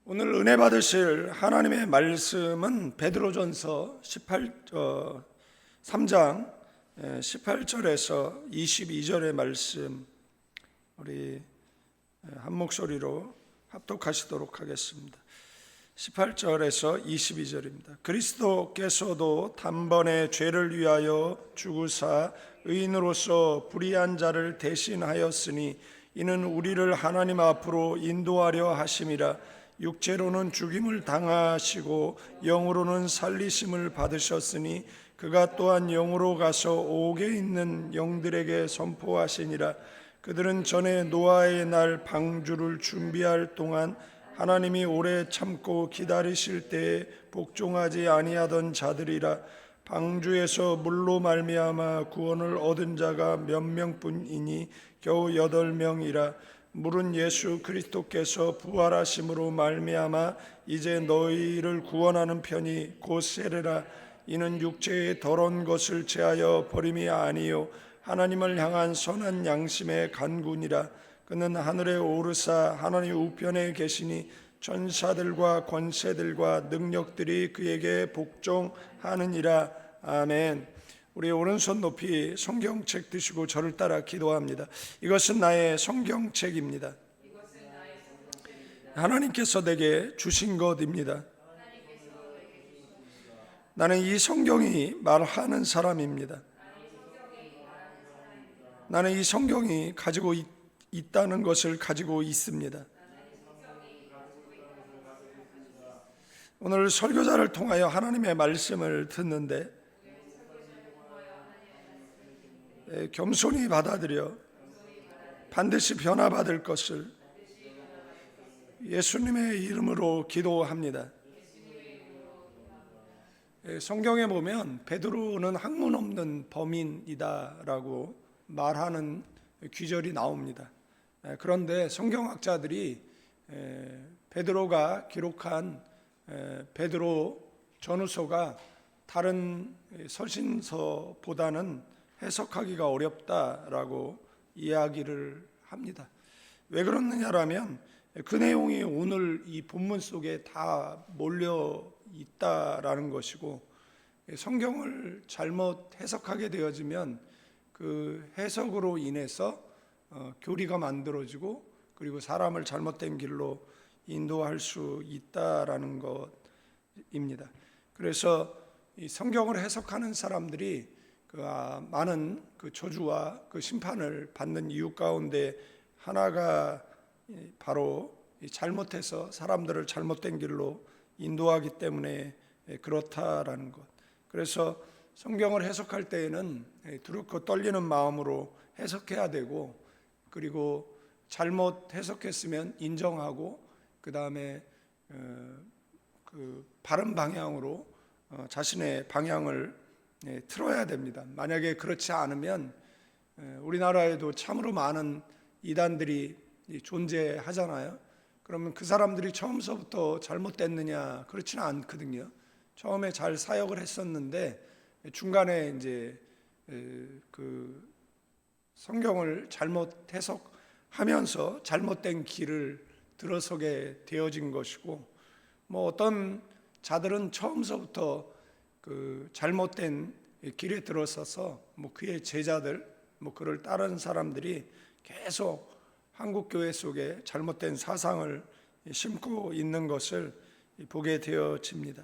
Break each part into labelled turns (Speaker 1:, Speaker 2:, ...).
Speaker 1: 오늘 은혜 받으실 하나님의 말씀은 베드로전서 3장 18절에서 22절의 말씀, 우리 한 목소리로 합독하시도록 하겠습니다. 18절에서 22절입니다. 그리스도께서도 단번에 죄를 위하여 죽으사 의인으로서 불의한 자를 대신하였으니 이는 우리를 하나님 앞으로 인도하려 하심이라. 육체로는 죽임을 당하시고 영으로는 살리심을 받으셨으니 그가 또한 영으로 가서 옥에 있는 영들에게 선포하시니라. 그들은 전에 노아의 날 방주를 준비할 동안 하나님이 오래 참고 기다리실 때에 복종하지 아니하던 자들이라. 방주에서 물로 말미암아 구원을 얻은 자가 몇 명뿐이니 겨우 8명이라. 물은 예수 그리스도께서 부활하심으로 말미암아 이제 너희를 구원하는 편이 곧 세례라. 이는 육체의 더러운 것을 제하여 버림이 아니요 하나님을 향한 선한 양심의 간구니라. 그는 하늘에 오르사 하나님 우편에 계시니 천사들과 권세들과 능력들이 그에게 복종하느니라. 아멘. 우리 오른손 높이 성경책 드시고 저를 따라 기도합니다. 이것은 나의 성경책입니다. 하나님께서 내게 주신 것입니다. 나는 이 성경이 말하는 사람입니다. 나는 이 성경이 가지고 있다는 것을 가지고 있습니다. 오늘 설교자를 통하여 하나님의 말씀을 듣는데 겸손히 받아들여 반드시 변화받을 것을 예수님의 이름으로 기도합니다. 성경에 보면 베드로는 학문 없는 범인이다라고 말하는 귀절이 나옵니다. 그런데 성경학자들이 베드로가 기록한 베드로 전후서가 다른 서신서보다는 해석하기가 어렵다라고 이야기를 합니다. 왜 그러느냐라면 그 내용이 오늘 이 본문 속에 다 몰려 있다라는 것이고, 성경을 잘못 해석하게 되어지면 그 해석으로 인해서 교리가 만들어지고 그리고 사람을 잘못된 길로 인도할 수 있다라는 것입니다. 그래서 이 성경을 해석하는 사람들이 많은 그 저주와 그 심판을 받는 이유 가운데 하나가 바로 잘못해서 사람들을 잘못된 길로 인도하기 때문에 그렇다라는 것. 그래서 성경을 해석할 때에는 두렵고 떨리는 마음으로 해석해야 되고, 그리고 잘못 해석했으면 인정하고 그 다음에 그 바른 방향으로 자신의 방향을 틀어야 됩니다. 만약에 그렇지 않으면 우리나라에도 참으로 많은 이단들이 존재하잖아요. 그러면 그 사람들이 처음서부터 잘못됐느냐? 그렇지는 않거든요. 처음에 잘 사역을 했었는데 중간에 이제 그 성경을 잘못 해석하면서 잘못된 길을 들어서게 되어진 것이고, 뭐 어떤 자들은 처음서부터 그 잘못된 길에 들어서서 뭐 그의 제자들, 뭐 그를 따르는 사람들이 계속 한국 교회 속에 잘못된 사상을 심고 있는 것을 보게 되어집니다.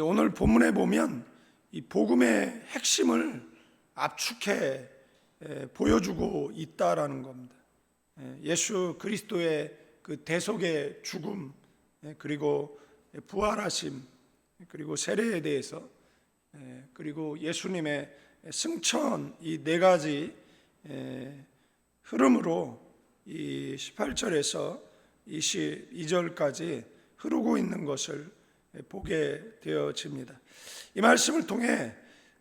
Speaker 1: 오늘 본문에 보면 이 복음의 핵심을 압축해 보여주고 있다라는 겁니다. 예수 그리스도의 그 대속의 죽음, 그리고 부활하심, 그리고 세례에 대해서, 그리고 예수님의 승천, 이 네 가지 흐름으로 이 18절에서 22절까지 흐르고 있는 것을 보게 되어집니다. 이 말씀을 통해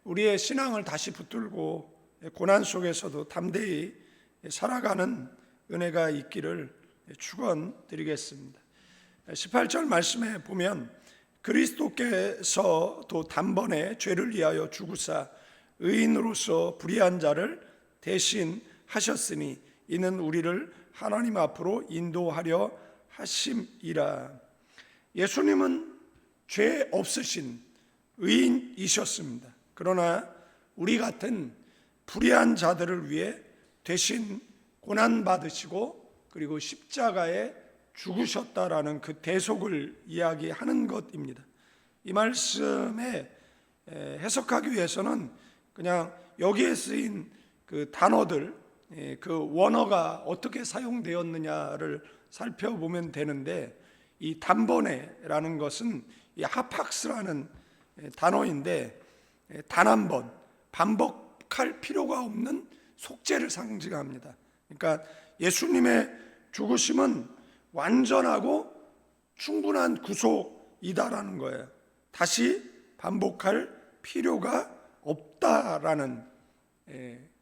Speaker 1: 우리의 신앙을 다시 붙들고 고난 속에서도 담대히 살아가는 은혜가 있기를 축원드리겠습니다. 18절 말씀에 보면 그리스도께서도 단번에 죄를 위하여 죽으사 의인으로서 불의한 자를 대신하셨으니 이는 우리를 하나님 앞으로 인도하려 하심이라. 예수님은 죄 없으신 의인이셨습니다. 그러나 우리 같은 불의한 자들을 위해 대신 고난받으시고 그리고 십자가에 죽으셨다라는 그 대속을 이야기하는 것입니다. 이 말씀에 해석하기 위해서는 그냥 여기에 쓰인 그 단어들, 그 원어가 어떻게 사용되었느냐를 살펴보면 되는데, 이 단번에라는 것은 이 하팍스라는 단어인데 단 한 번 반복할 필요가 없는 속죄를 상징합니다. 그러니까 예수님의 죽으심은 완전하고 충분한 구속이다라는 거예요. 다시 반복할 필요가 없다라는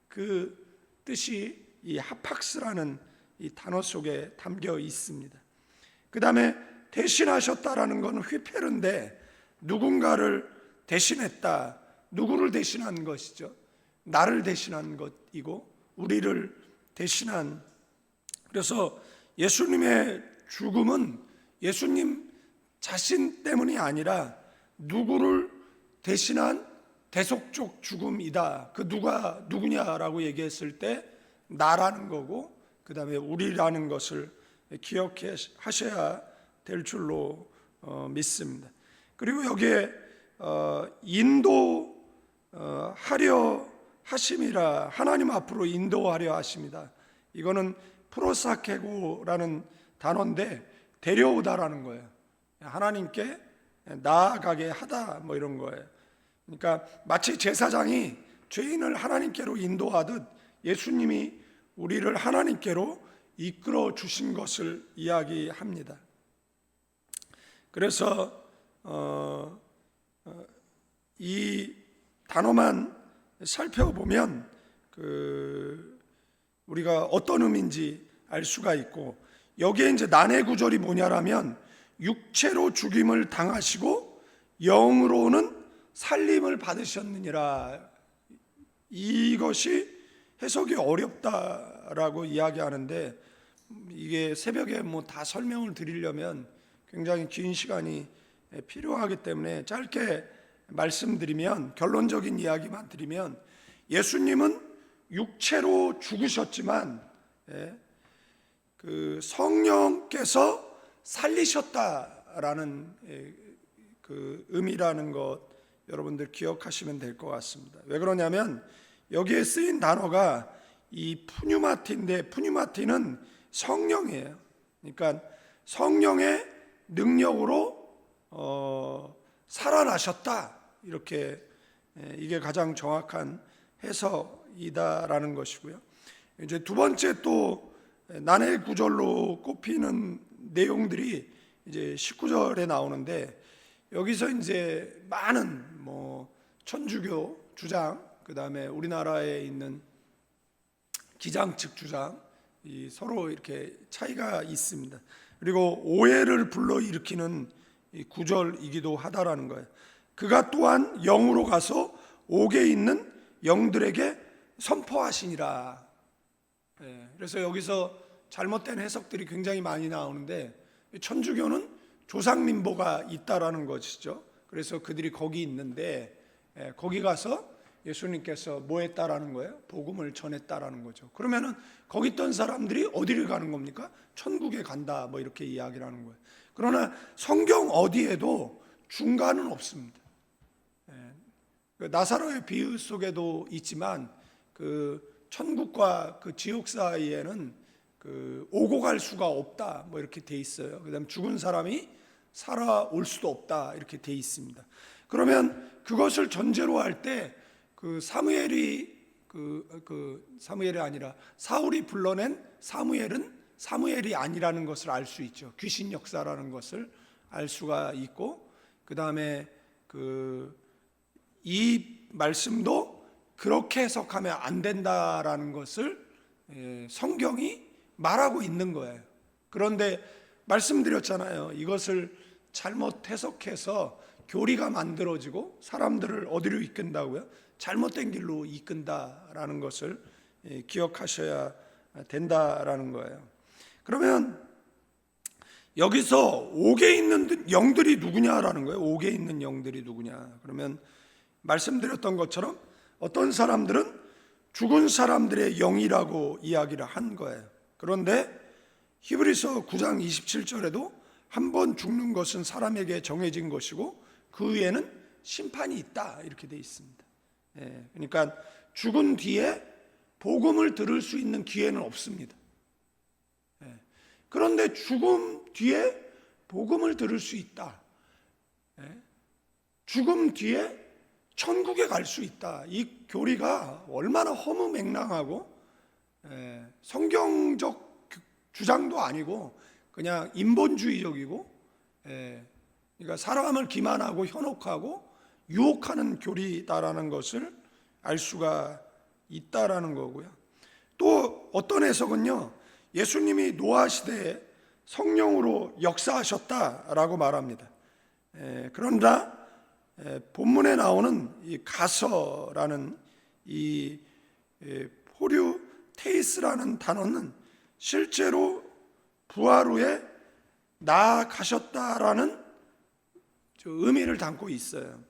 Speaker 1: 그 뜻이 이 하팍스라는 이 단어 속에 담겨 있습니다. 그 다음에 대신하셨다라는 것은 휘페르인데 누군가를 대신했다. 누구를 대신한 것이죠? 나를 대신한 것이고 우리를 대신한. 그래서 예수님의 죽음은 예수님 자신 때문이 아니라 누구를 대신한 대속적 죽음이다. 그 누가 누구냐라고 얘기했을 때 나라는 거고 그 다음에 우리라는 것을 기억하셔야 될 줄로 믿습니다. 그리고 여기에 인도하려 하심이라, 하나님 앞으로 인도하려 하십니다. 이거는 프로사케고라는 단어인데 데려오다라는 거예요. 하나님께 나아가게 하다 뭐 이런 거예요. 그러니까 마치 제사장이 죄인을 하나님께로 인도하듯 예수님이 우리를 하나님께로 이끌어 주신 것을 이야기합니다. 그래서 이 단어만 살펴보면 우리가 어떤 의미인지 알 수가 있고, 여기에 이제 난해 구절이 뭐냐라면 육체로 죽임을 당하시고 영으로는 살림을 받으셨느니라. 이것이 해석이 어렵다라고 이야기하는데, 이게 새벽에 뭐 다 설명을 드리려면 굉장히 긴 시간이 필요하기 때문에 짧게 말씀드리면, 결론적인 이야기만 드리면, 예수님은 육체로 죽으셨지만 그 성령께서 살리셨다라는 그 의미라는 것 여러분들 기억하시면 될 것 같습니다. 왜 그러냐면 여기에 쓰인 단어가 이 푸뉴마티인데, 푸뉴마티는 성령이에요. 그러니까 성령의 능력으로 살아나셨다, 이렇게 이게 가장 정확한 해석이다라는 것이고요. 이제 두 번째 또 난해 구절로 꼽히는 내용들이 이제 19절에 나오는데, 여기서 이제 많은 뭐 천주교 주장, 그 다음에 우리나라에 있는 기장 측 주장, 서로 이렇게 차이가 있습니다. 그리고 오해를 불러일으키는 구절이기도 하다라는 거예요. 그가 또한 영으로 가서 옥에 있는 영들에게 선포하시니라. 그래서 여기서 잘못된 해석들이 굉장히 많이 나오는데, 천주교는 조상림보가 있다라는 것이죠. 그래서 그들이 거기 있는데 거기 가서 예수님께서 뭐 했다라는 거예요? 복음을 전했다라는 거죠. 그러면은 거기 있던 사람들이 어디를 가는 겁니까? 천국에 간다, 뭐 이렇게 이야기를 하는 거예요. 그러나 성경 어디에도 중간은 없습니다. 나사로의 비유 속에도 있지만 그 천국과 그 지옥 사이에는 그 오고 갈 수가 없다, 뭐 이렇게 돼 있어요. 그다음 죽은 사람이 살아올 수도 없다, 이렇게 돼 있습니다. 그러면 그것을 전제로 할 때 그 사무엘이 사무엘이 아니라 사울이 불러낸 사무엘은 사무엘이 아니라는 것을 알 수 있죠. 귀신 역사라는 것을 알 수가 있고, 그 다음에 이 말씀도 그렇게 해석하면 안 된다라는 것을 성경이 말하고 있는 거예요. 그런데 말씀드렸잖아요. 이것을 잘못 해석해서 교리가 만들어지고 사람들을 어디로 이끈다고요? 잘못된 길로 이끈다라는 것을 기억하셔야 된다라는 거예요. 그러면 여기서 옥에 있는 영들이 누구냐라는 거예요. 옥에 있는 영들이 누구냐. 그러면 말씀드렸던 것처럼 어떤 사람들은 죽은 사람들의 영이라고 이야기를 한 거예요. 그런데 히브리서 9장 27절에도 한 번 죽는 것은 사람에게 정해진 것이고 그 위에는 심판이 있다 이렇게 되어 있습니다. 그러니까 죽은 뒤에 복음을 들을 수 있는 기회는 없습니다. 그런데 죽음 뒤에 복음을 들을 수 있다. 죽음 뒤에 천국에 갈 수 있다. 이 교리가 얼마나 허무맹랑하고 성경적 주장도 아니고 그냥 인본주의적이고 그러니까 사람을 기만하고 현혹하고 유혹하는 교리다라는 것을 알 수가 있다라는 거고요. 또 어떤 해석은요, 예수님이 노아 시대에 성령으로 역사하셨다라고 말합니다. 그러나 본문에 나오는 이 가서라는 이 포류테이스라는 단어는 실제로 부활 후에 나아가셨다라는 의미를 담고 있어요.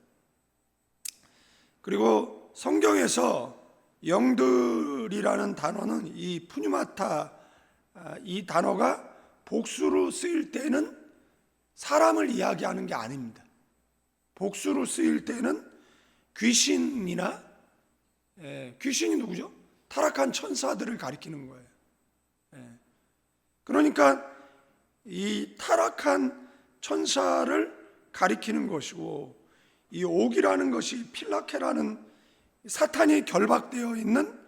Speaker 1: 그리고 성경에서 영들이라는 단어는 이 푸뉴마타 이 단어가 복수로 쓰일 때는 사람을 이야기하는 게 아닙니다. 복수로 쓰일 때는 귀신이나 귀신이 누구죠? 타락한 천사들을 가리키는 거예요. 그러니까 이 타락한 천사를 가리키는 것이고 이 옥이라는 것이 필라케라는 사탄이 결박되어 있는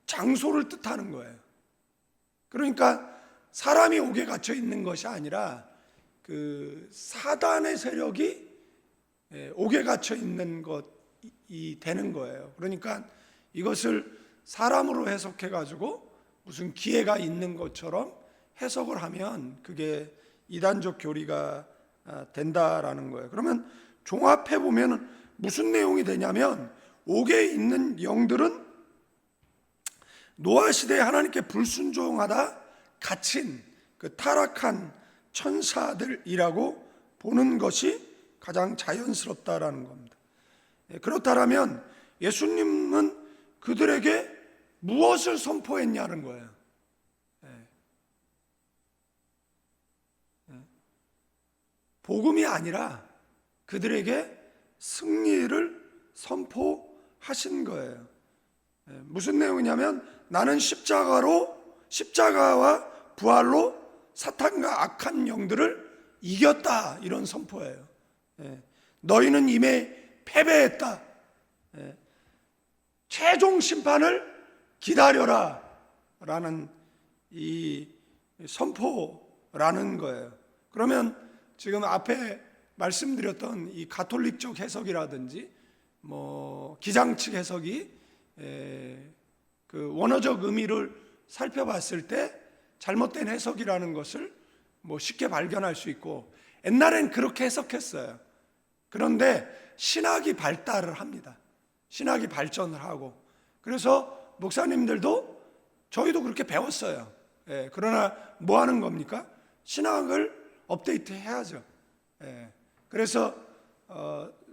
Speaker 1: 장소를 뜻하는 거예요. 그러니까 사람이 옥에 갇혀 있는 것이 아니라 그 사단의 세력이 옥에 갇혀 있는 것이 되는 거예요. 그러니까 이것을 사람으로 해석해 가지고 무슨 기회가 있는 것처럼 해석을 하면 그게 이단적 교리가 된다라는 거예요. 그러면 종합해 보면 무슨 내용이 되냐면 옥에 있는 영들은 노아 시대에 하나님께 불순종하다 갇힌 그 타락한 천사들이라고 보는 것이 가장 자연스럽다라는 겁니다. 그렇다면 예수님은 그들에게 무엇을 선포했냐는 거예요. 복음이 아니라 그들에게 승리를 선포하신 거예요. 무슨 내용이냐면 나는 십자가와 부활로 사탄과 악한 영들을 이겼다 이런 선포예요. 너희는 이미 패배했다. 최종 심판을 기다려라 라는 이 선포라는 거예요. 그러면 지금 앞에 말씀드렸던 이 가톨릭적 해석이라든지 뭐 기장측 해석이 그 원어적 의미를 살펴봤을 때 잘못된 해석이라는 것을 뭐 쉽게 발견할 수 있고 옛날엔 그렇게 해석했어요. 그런데 신학이 발달을 합니다. 신학이 발전을 하고 그래서 목사님들도 저희도 그렇게 배웠어요. 그러나 뭐 하는 겁니까? 신학을 업데이트 해야죠. 그래서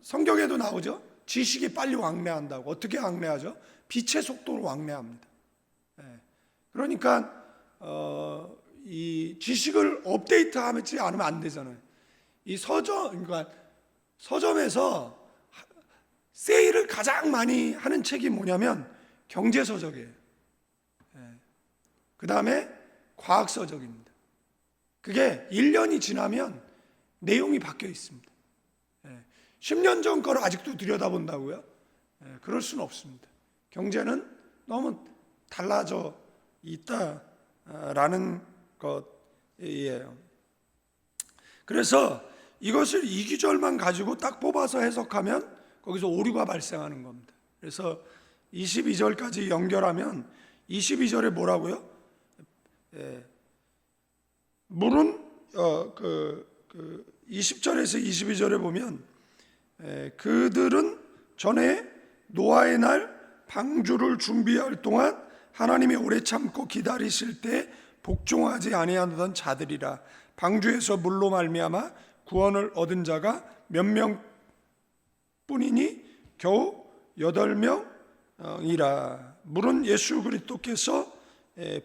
Speaker 1: 성경에도 나오죠. 지식이 빨리 왕래한다고. 어떻게 왕래하죠? 빛의 속도로 왕래합니다. 그러니까 이 지식을 업데이트하지 않으면 안 되잖아요. 이 그러니까 서점에서 세일을 가장 많이 하는 책이 뭐냐면 경제서적이에요. 그 다음에 과학서적입니다. 그게 1년이 지나면 내용이 바뀌어 있습니다. 10년 전 거를 아직도 들여다본다고요? 그럴 수는 없습니다. 경제는 너무 달라져 있다라는 것이에요. 그래서 이것을 이 구절만 가지고 딱 뽑아서 해석하면 거기서 오류가 발생하는 겁니다. 그래서 22절까지 연결하면 22절에 뭐라고요? 물은 20절에서 22절에 보면 그들은 전에 노아의 날 방주를 준비할 동안 하나님이 오래 참고 기다리실 때 복종하지 아니하던 자들이라 방주에서 물로 말미암아 구원을 얻은 자가 몇 명뿐이니 겨우 8명이라. 물은 예수 그리스도께서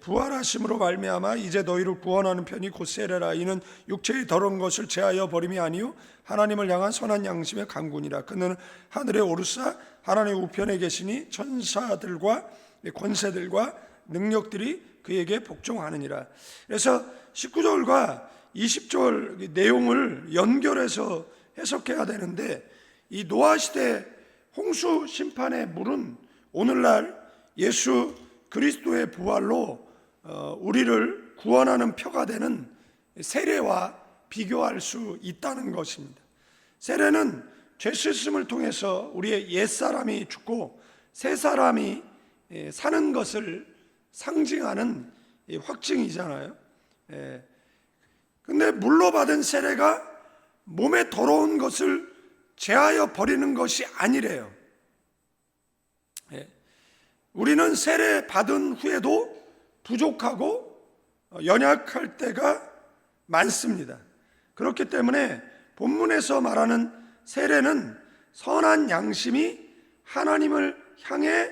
Speaker 1: 부활하심으로 말미암아 이제 너희를 구원하는 편이 곧 세례라. 이는 육체의 더러운 것을 제하여 버림이 아니요 하나님을 향한 선한 양심의 강군이라. 그는 하늘에 오르사 하나님의 우편에 계시니 천사들과 권세들과 능력들이 그에게 복종하느니라. 그래서 19절과 20절 내용을 연결해서 해석해야 되는데, 이 노아 시대 홍수 심판의 물은 오늘날 예수 그리스도의 부활로 우리를 구원하는 표가 되는 세례와 비교할 수 있다는 것입니다. 세례는 죄 씻음을 통해서 우리의 옛사람이 죽고 새 사람이 사는 것을 상징하는 확증이잖아요. 근데 물로 받은 세례가 몸에 더러운 것을 제하여 버리는 것이 아니래요. 우리는 세례 받은 후에도 부족하고 연약할 때가 많습니다. 그렇기 때문에 본문에서 말하는 세례는 선한 양심이 하나님을 향해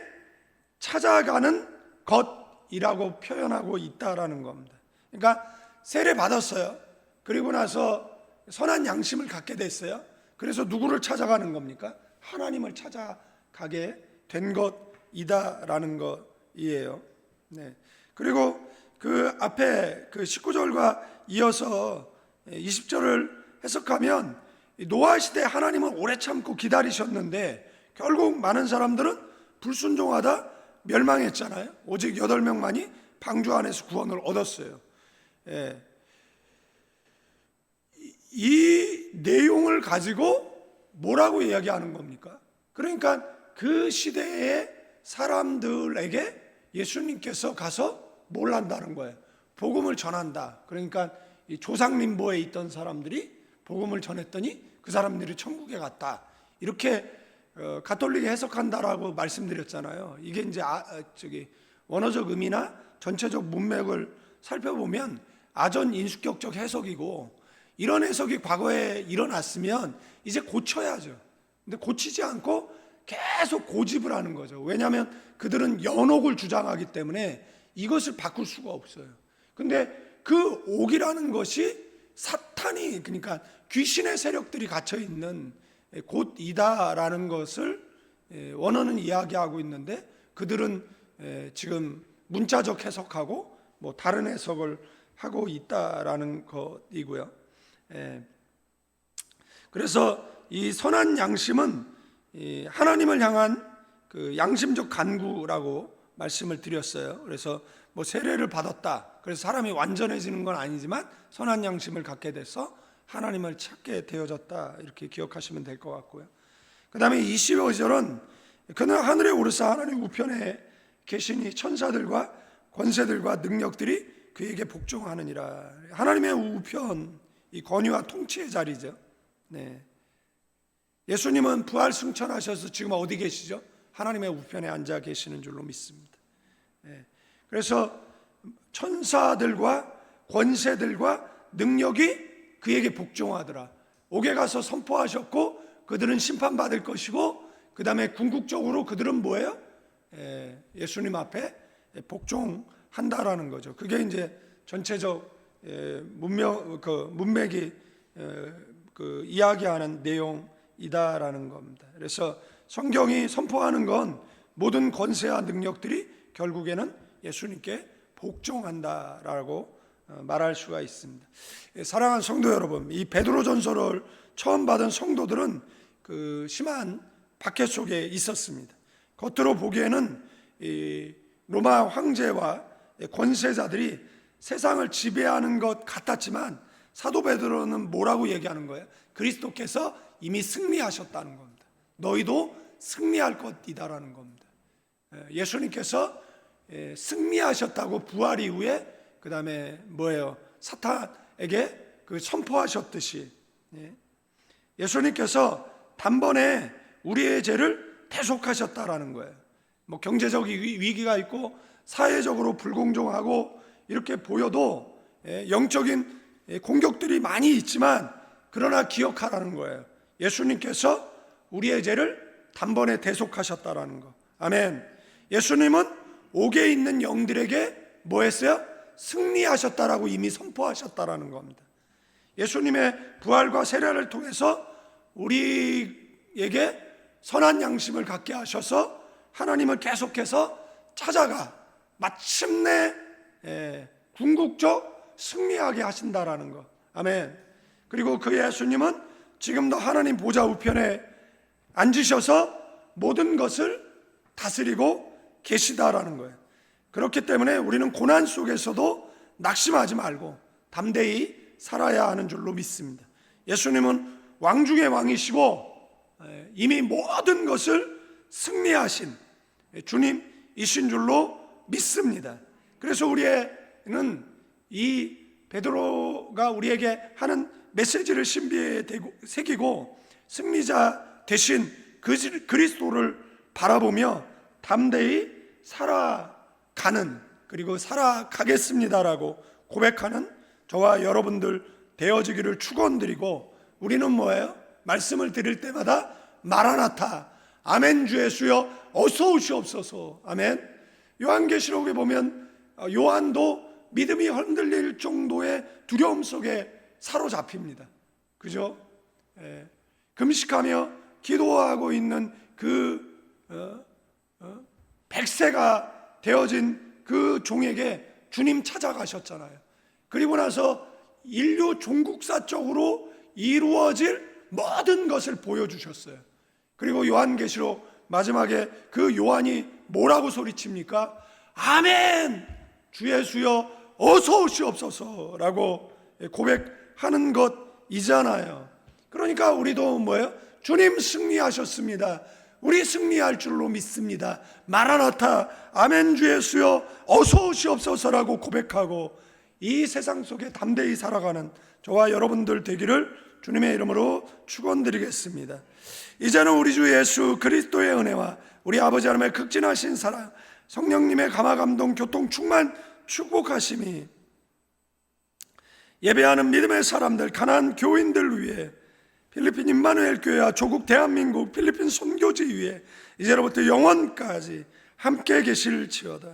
Speaker 1: 찾아가는 것이라고 표현하고 있다라는 겁니다. 그러니까 세례 받았어요. 그리고 나서 선한 양심을 갖게 됐어요. 그래서 누구를 찾아가는 겁니까? 하나님을 찾아가게 된 것이다라는 것이에요. 네. 그리고 그 앞에 그 19절과 이어서 20절을 해석하면 노아 시대 하나님은 오래 참고 기다리셨는데 결국 많은 사람들은 불순종하다 멸망했잖아요. 오직 8명만이 방주 안에서 구원을 얻었어요. 이 내용을 가지고 뭐라고 이야기하는 겁니까? 그러니까 그 시대의 사람들에게 예수님께서 가서 뭘 한다는 거예요? 복음을 전한다. 그러니까 이 조상림보에 있던 사람들이 복음을 전했더니 그 사람들이 천국에 갔다. 이렇게 가톨릭이 해석한다라고 말씀드렸잖아요. 이게 이제 원어적 의미나 전체적 문맥을 살펴보면 아전 인수격적 해석이고, 이런 해석이 과거에 일어났으면 이제 고쳐야죠. 근데 고치지 않고 계속 고집을 하는 거죠. 왜냐하면 그들은 연옥을 주장하기 때문에 이것을 바꿀 수가 없어요. 근데 그 옥이라는 것이 사탄이, 그러니까 귀신의 세력들이 갇혀 있는 곳이다라는 것을 원어는 이야기하고 있는데, 그들은 지금 문자적 해석하고 뭐 다른 해석을 하고 있다라는 것이고요. 그래서 이 선한 양심은 하나님을 향한 그 양심적 간구라고 말씀을 드렸어요. 그래서 뭐 세례를 받았다, 그래서 사람이 완전해지는 건 아니지만 선한 양심을 갖게 돼서 하나님을 찾게 되어졌다, 이렇게 기억하시면 될 것 같고요. 그 다음에 25절은 그는 하늘에 오르사 하나님 우편에 계시니 천사들과 권세들과 능력들이 그에게 복종하느니라. 하나님의 우편, 이 권위와 통치의 자리죠. 네. 예수님은 부활 승천하셔서 지금 어디 계시죠? 하나님의 우편에 앉아 계시는 줄로 믿습니다. 네. 그래서 천사들과 권세들과 능력이 그에게 복종하더라. 옥에 가서 선포하셨고 그들은 심판받을 것이고, 그 다음에 궁극적으로 그들은 뭐예요? 예수님 앞에 복종한다라는 거죠. 그게 이제 전체적 문맥이 이야기하는 내용이다라는 겁니다. 그래서 성경이 선포하는 건 모든 권세와 능력들이 결국에는 예수님께 복종한다라고 말할 수가 있습니다. 사랑하는 성도 여러분, 이 베드로전서를 처음 받은 성도들은 그 심한 박해 속에 있었습니다. 겉으로 보기에는 이 로마 황제와 권세자들이 세상을 지배하는 것 같았지만 사도 베드로는 뭐라고 얘기하는 거예요? 그리스도께서 이미 승리하셨다는 겁니다. 너희도 승리할 것이다라는 겁니다. 예수님께서 승리하셨다고 부활 이후에 그 다음에 뭐예요? 사탄에게 그 선포하셨듯이 예수님께서 단번에 우리의 죄를 대속하셨다라는 거예요. 뭐 경제적 위기가 있고 사회적으로 불공정하고 이렇게 보여도 영적인 공격들이 많이 있지만 그러나 기억하라는 거예요. 예수님께서 우리의 죄를 단번에 대속하셨다라는 거. 아멘. 예수님은 옥에 있는 영들에게 뭐 했어요? 승리하셨다라고 이미 선포하셨다라는 겁니다. 예수님의 부활과 세례를 통해서 우리에게 선한 양심을 갖게 하셔서 하나님을 계속해서 찾아가 마침내 궁극적 승리하게 하신다라는 거. 아멘. 그리고 그 예수님은 지금도 하나님 보좌 우편에 앉으셔서 모든 것을 다스리고 계시다라는 거예요. 그렇기 때문에 우리는 고난 속에서도 낙심하지 말고 담대히 살아야 하는 줄로 믿습니다. 예수님은 왕 중의 왕이시고 이미 모든 것을 승리하신 주님이신 줄로 믿습니다. 그래서 우리는 이 베드로가 우리에게 하는 메시지를 신비에 새기고 승리자 되신 그리스도를 바라보며 담대히 살아가는, 그리고 살아가겠습니다라고 고백하는 저와 여러분들 되어지기를 축원드리고, 우리는 뭐예요? 말씀을 드릴 때마다 마라나타, 아멘 주 예수여 어서 오시옵소서. 아멘. 요한계시록에 보면 요한도 믿음이 흔들릴 정도의 두려움 속에 사로잡힙니다. 그죠? 금식하며 기도하고 있는 그 백세가 되어진 그 종에게 주님 찾아가셨잖아요. 그리고 나서 인류 종국사적으로 이루어질 모든 것을 보여주셨어요. 그리고 요한계시록 마지막에 그 요한이 뭐라고 소리칩니까? 아멘! 주 예수여 어서 오시옵소서라고 고백하는 것이잖아요. 그러니까 우리도 뭐예요? 주님 승리하셨습니다. 우리 승리할 줄로 믿습니다. 마라나타, 아멘 주 예수여 어서 오시옵소서라고 고백하고 이 세상 속에 담대히 살아가는 저와 여러분들 되기를 주님의 이름으로 축원드리겠습니다. 이제는 우리 주 예수 그리스도의 은혜와 우리 아버지 하나님의 극진하신 사랑, 성령님의 감화감동 교통 충만 축복하심이 예배하는 믿음의 사람들, 가나안 교인들 위해, 필리핀 임마누엘 교회와 조국 대한민국 필리핀 선교지 위에 이제로부터 영원까지 함께 계실지어다.